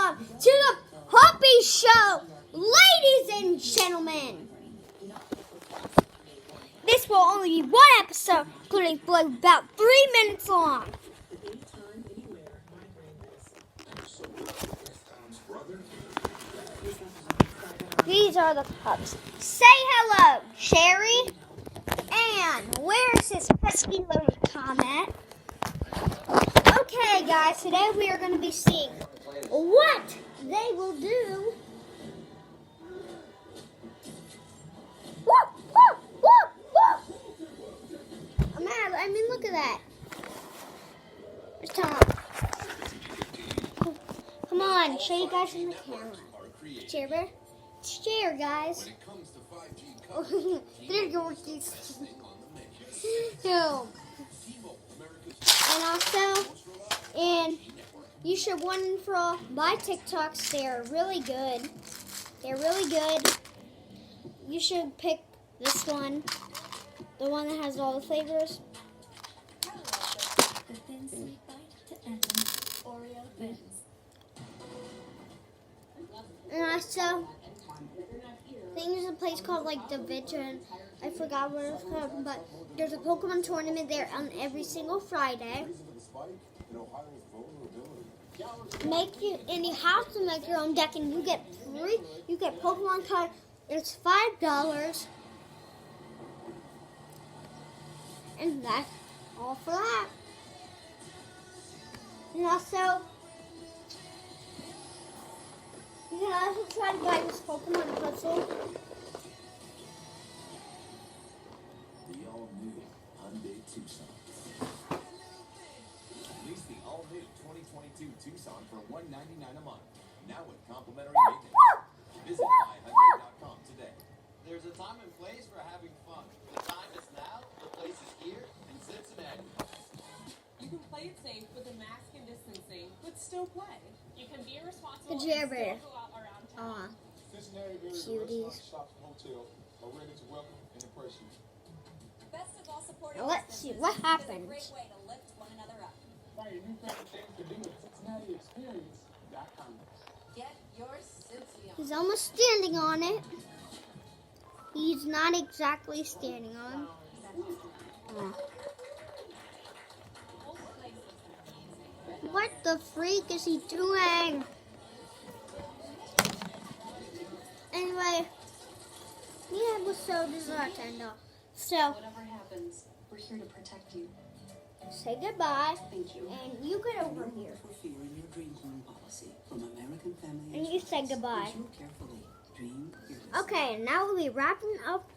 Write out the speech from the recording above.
welcome to the Pupy Show, ladies and gentlemen. This will only be one episode, including about 3 minutes long. These are the pups. Say hello, Cherry. And where's his pesky little comment? Okay, guys, today we are going to be seeing what they will do. Whoop, whoop, whoop, whoop. I mean, look at that. There's Tom. Come on, show you guys in the camera. Share, guys. They're Yorkies. And you should one for all my TikToks. They're really good. You should pick this one, the one that has all the flavors. The thin sweet bite to end Oreo thins. And also, I think there's a place called like Division. I forgot what it's called, but there's a Pokemon tournament there on every single Friday. And you have to make your own deck, and you get Pokemon card. It's $5, and that's all for that. And also, you can also try to buy this Pokemon puzzle. The all-new Hyundai Tucson. Lease the all-new 2022 Tucson for $199 a month. Now with complimentary maintenance. Visit myhyundai.com today. There's a time and place for having fun. The time is now, the place is here, in Cincinnati. You can play it safe with a mask and distancing, but still play. You can be responsible and Good still job, go out around town. Cuties. Hotel are ready to welcome and impress you. Best of all supporting Now let's see what happens. Great way to lift one another up. Find your new favorite things to do at CincinnatiExperience.com. Get your Cincy on. He's almost standing on it. He's not exactly standing on. What the freak is he doing? Anyway, the episode is not end off. So, Whatever happens, we're here to protect you. say goodbye. Thank you. And you get over here. For fear in your dream home policy from American Family And you say Insurance. goodbye. Use carefully. Dream fearlessly. Okay, now we'll be wrapping up